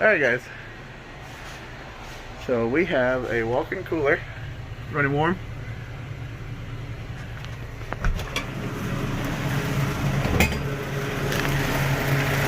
Alright guys, so we have a walk-in cooler running warm.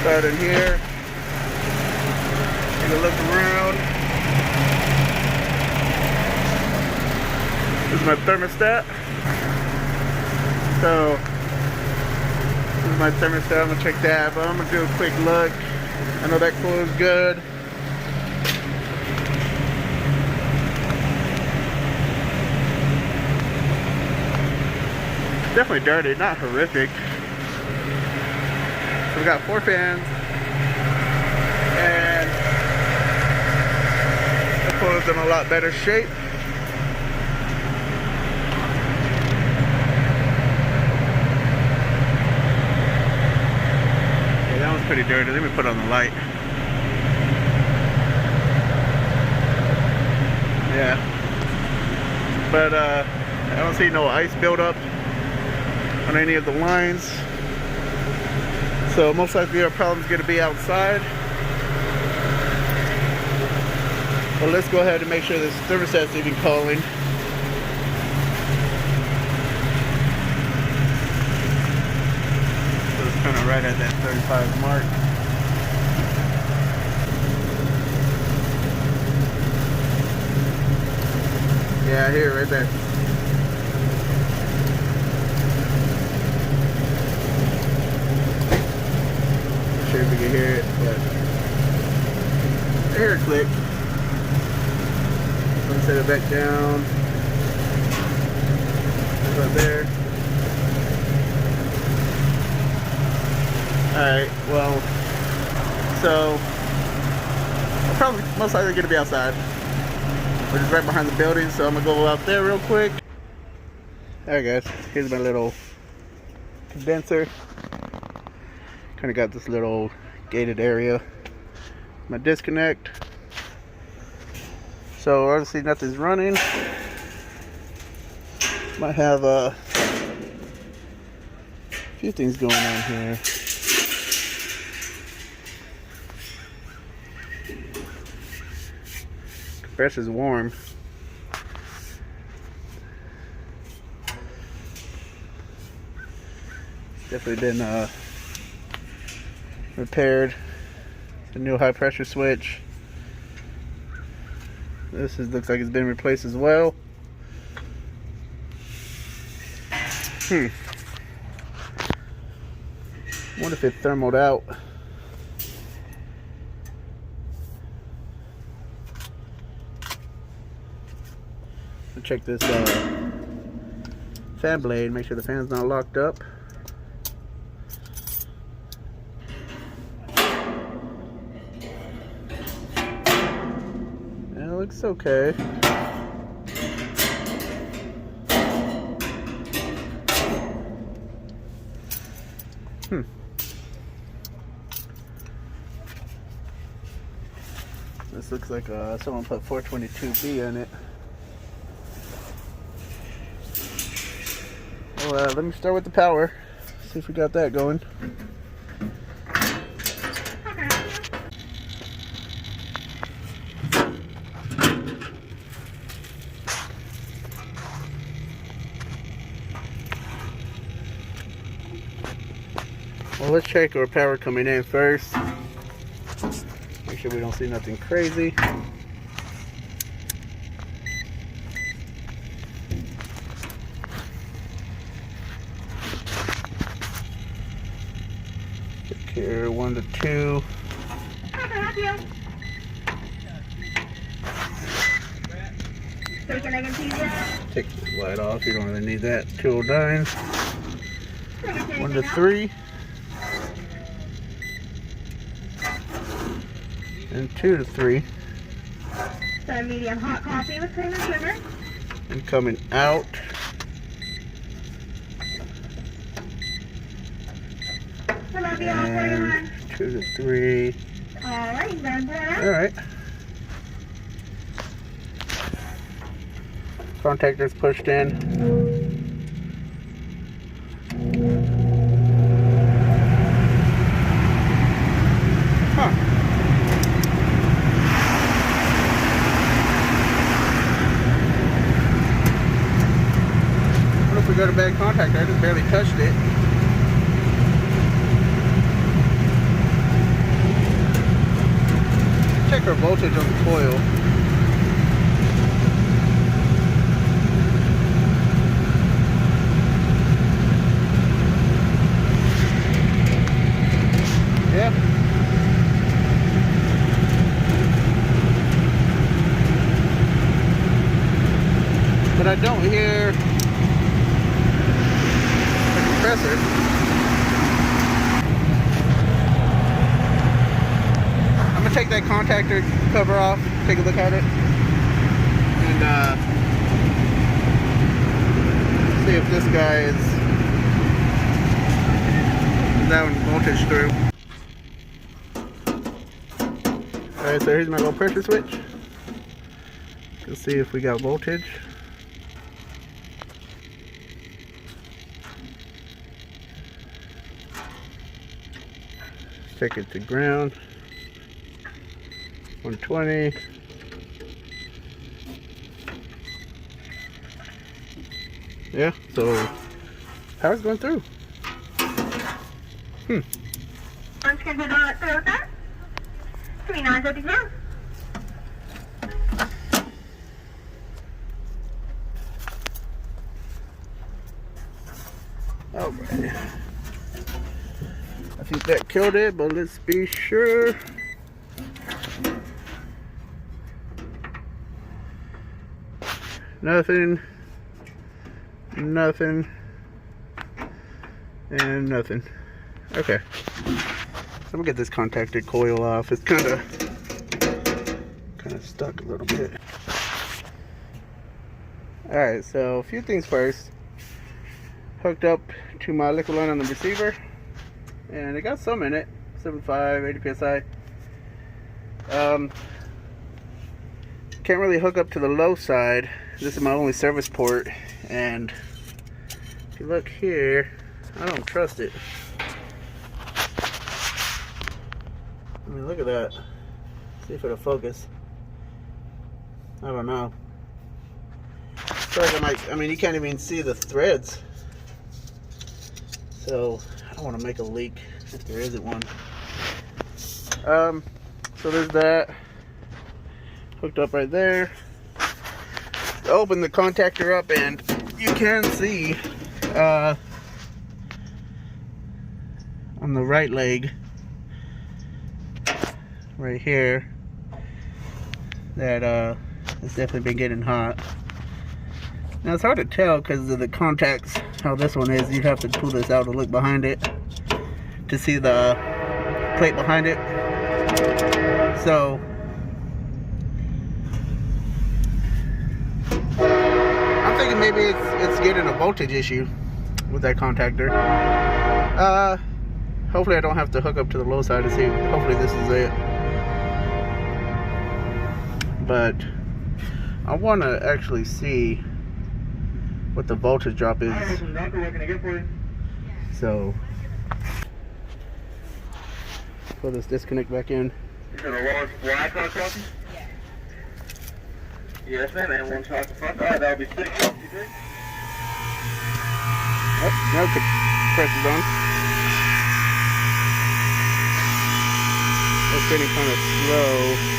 Start in here, take a look around. This is my thermostat. So this is my thermostat. I'm gonna check that, but I'm gonna do a quick look. I know that cooler is good. Definitely dirty, not horrific. So we got 4 fans, and the cooler's in a lot better shape. Yeah, that one's pretty dirty. Let me put on the light. Yeah, but I don't see no ice buildup on any of the lines, so most likely our problem's going to be outside. But let's go ahead and make sure this thermostat's even calling. So it's kind of right at that 35 mark. Yeah, here, right there. Not sure if you can hear it, but I hear it click. Let me set it back down. Right there. Alright, well, so I'm probably most likely going to be outside. We're just right behind the building, so I'm gonna go out there real quick. Alright guys, here's my little condenser. Kind of got this little gated area. My disconnect. So obviously nothing's running. Might have a few things going on here. Compressor's warm. Definitely been repaired. It's a new high pressure switch. This looks like it's been replaced as well. Wonder if it thermaled out. Check this fan blade, make sure the fan's not locked up. Yeah, it looks okay. This looks like someone put 422B in it. Well, let me start with the power. See if we got that going. Well, let's check our power coming in first. Make sure we don't see nothing crazy. Here, 1 to 2. How can I help you? Bacon, egg, and cheese. Take the light off. You don't really need that. 209. 1 to 3. And 2 to 3. So medium hot coffee with cream and sugar. And coming out. And 2 to 3. Alright, done for that. Alright. Contactor's pushed in. Huh. we got a bad contactor. I just barely touched it. Check our voltage on the coil. Yeah. But I don't hear a compressor. I'm gonna take that contactor cover off, take a look at it, and see if this guy is down voltage through. Alright, so here's my low pressure switch. Let's see if we got voltage. Take it to ground. 120. Yeah, so power's going through. Unscheduled on Toyota. 3952. Alright. I think that killed it, but let's be sure. Nothing, nothing, and nothing. Okay. So I'm gonna get this contactor coil off. It's kind of stuck a little bit. Alright, so a few things first. Hooked up to my liquid line on the receiver, and it got some in it, 75, 80 psi. Can't really hook up to the low side. This is my only service port, and if you look here, I don't trust it. I mean, look at that. See if it'll focus. I don't know. It's like I mean, you can't even see the threads. So I don't want to make a leak if there isn't one. So there's that hooked up right there. Open the contactor up, and you can see on the right leg right here that it's definitely been getting hot. Now it's hard to tell because of the contacts, how this one is. You'd have to pull this out to look behind it to see the plate behind it. So I'm thinking maybe it's getting a voltage issue with that contactor. Hopefully I don't have to hook up to the low side to see. Hopefully this is it. But I want to actually see what the voltage drop is. So put this disconnect back in. Is it a large black on coffee? Yeah. Yes, ma'am. And one chocolate front. All right, that'll be 663. Oh, now compressor's on. It's getting kind of slow.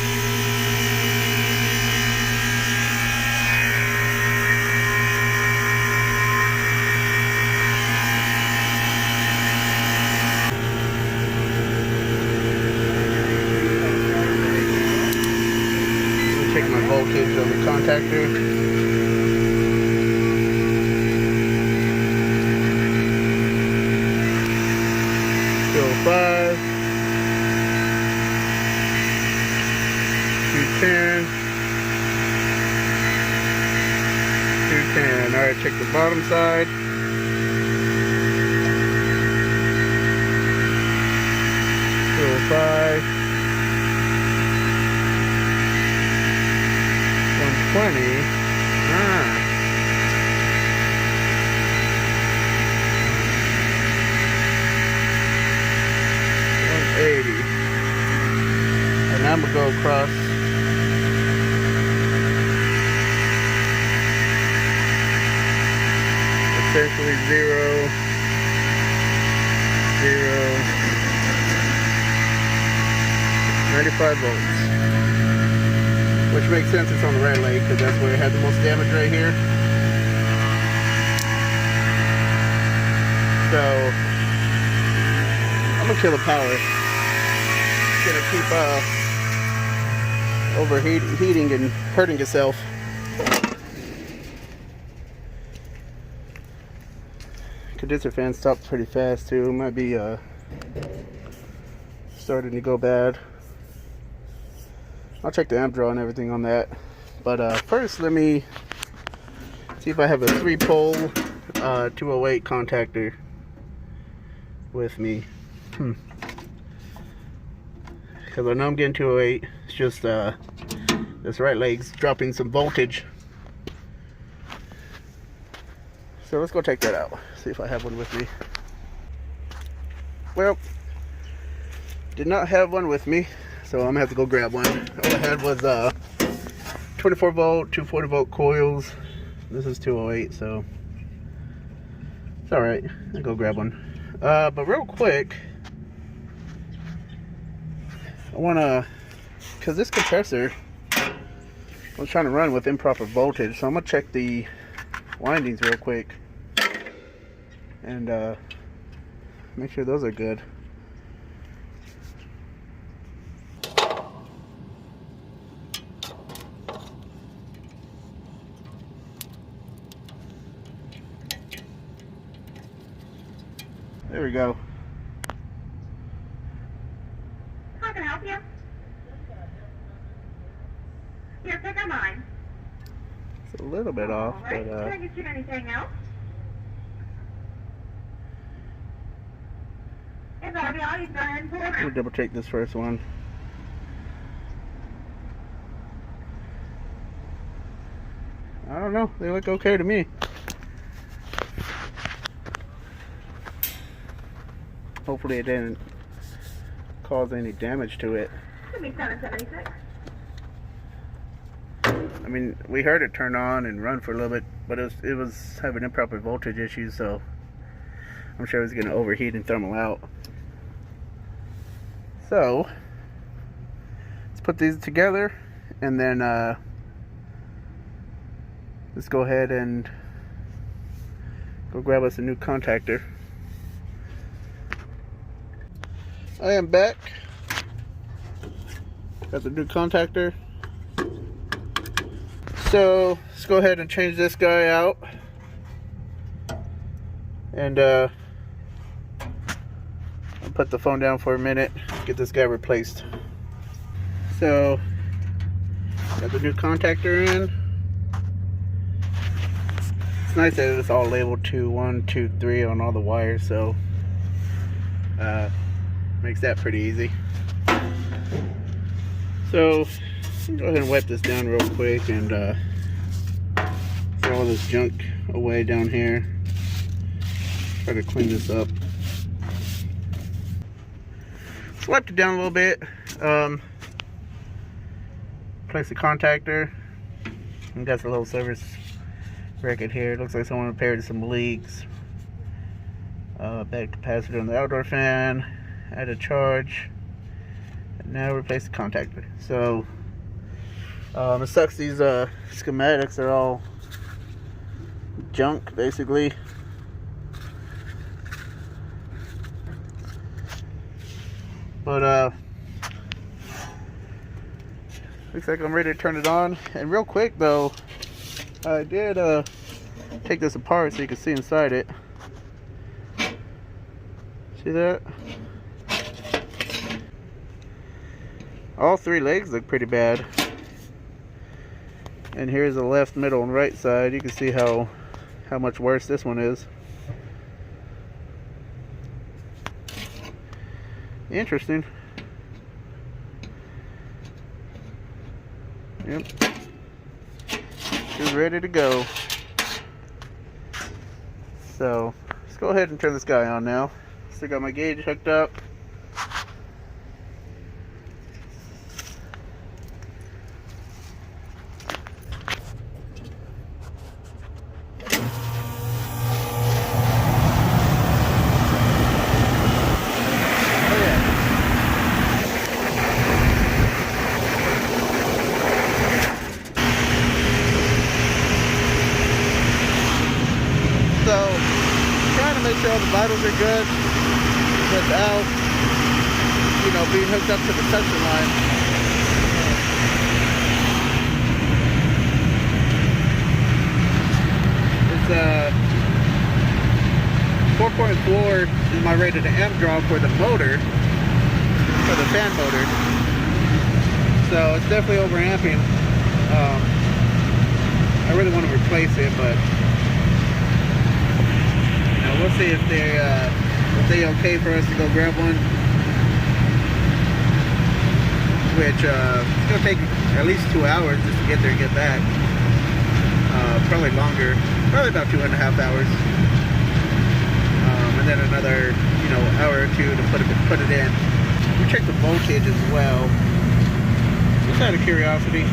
Check my voltage on the contactor. Still 5, 210, 210. All right, check the bottom side. Still 5. 120. Ah. 180. And now I'm gonna go across. Let's essentially 0, 0, 95 volts. Which makes sense, it's on the right leg because that's where it had the most damage right here. So I'm gonna kill the power. It's gonna keep overheating and hurting itself. Condenser fan stopped pretty fast too. Might be starting to go bad. I'll check the amp draw and everything on that. But first, let me see if I have a 3-pole 208 contactor with me. Because I know I'm getting 208. It's just this right leg's dropping some voltage. So let's go check that out. See if I have one with me. Well, did not have one with me, so I'm gonna have to go grab one. All I had was 24 volt, 240 volt coils. This is 208, so it's all right. I'll go grab one. But real quick, I wanna, cause this compressor I was trying to run with improper voltage, so I'm gonna check the windings real quick and make sure those are good. There we go. How can I help you? Here, pick up mine. It's a little bit off, but Can I get you anything else? If that'll be all, you go ahead and pull it we'll out. double check this first one. I don't know, they look okay to me. Hopefully it didn't cause any damage to it. Give me 776. I mean, we heard it turn on and run for a little bit, but it was having improper voltage issues, so I'm sure it was going to overheat and thermal out. So let's put these together, and then let's go ahead and go grab us a new contactor. I am back. Got the new contactor. So let's go ahead and change this guy out, and I'll put the phone down for a minute, get this guy replaced. So got the new contactor in. It's nice that it's all labeled to 1, 2, 3 on all the wires, so makes that pretty easy. So go ahead and wipe this down real quick and throw all this junk away down here. Try to clean this up. Swipe it down a little bit. Place the contactor. And got a little service record here. It looks like someone repaired some leaks. Bad capacitor on the outdoor fan. Add a charge. And now replace the contactor. So it sucks, these schematics are all junk basically. But looks like I'm ready to turn it on. And real quick though, I did take this apart so you can see inside it. See that? All 3 legs look pretty bad. And here's the left, middle, and right side. You can see how much worse this one is. Interesting. Yep. She's ready to go. So let's go ahead and turn this guy on now. Still got my gauge hooked up. all the vitals are good without, you know, being hooked up to the suction line. It's 4.4 is my rated amp draw for the motor, for the fan motor. So it's definitely overamping. I really want to replace it, but you know, we'll see if they okay for us to go grab one. Which it's gonna take at least 2 hours just to get there and get back. Probably longer, probably about 2.5 hours. And then another, you know, hour or two to put it in. We check the voltage as well, just out of curiosity.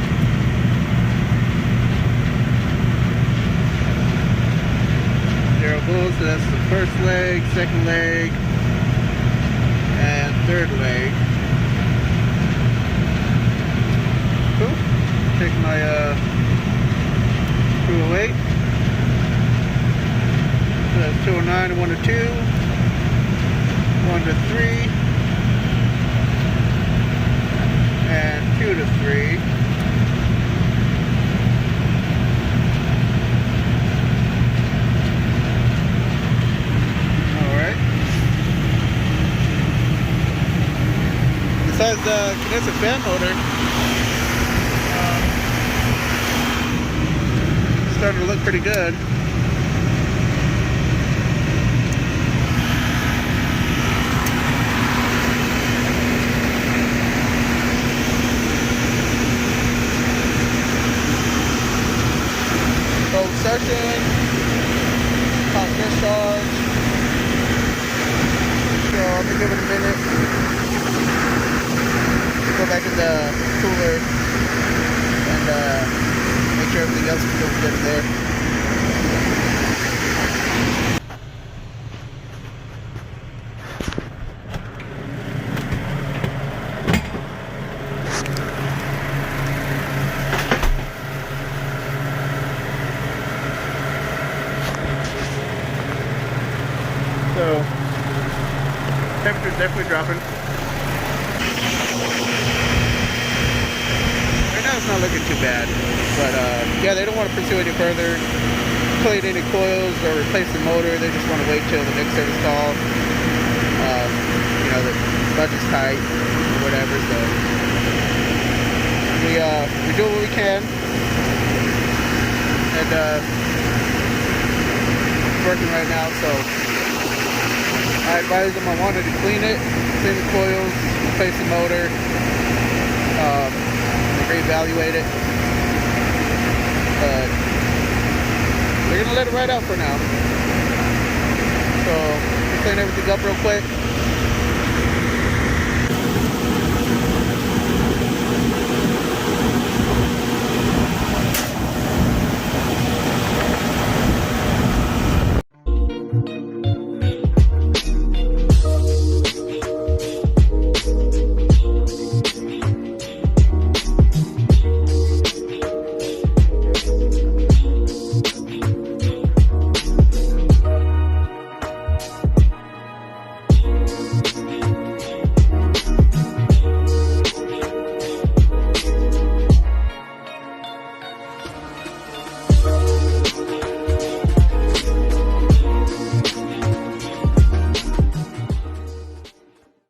Zero volts, so that's the first leg, second leg, and third leg. Cool. Check my 208. So that's 209 to 1 to 2, 1 to 3, and 2 to 3. Alright. Besides the condenser fan motor, it's starting to look pretty good. Suction, hot discharge. So I'm gonna give it a minute. Go back in the cooler and make sure everything else is still good in there. So, temperature's definitely dropping. Right now it's not looking too bad, but yeah, they don't want to pursue any further, clean any coils or replace the motor. They just want to wait till the next service call. You know, the budget's tight or whatever, so we do what we can, and it's working right now, so I advised them I wanted to clean it, clean the coils, replace the motor, reevaluate it. But they're gonna let it ride out for now. So clean everything up real quick.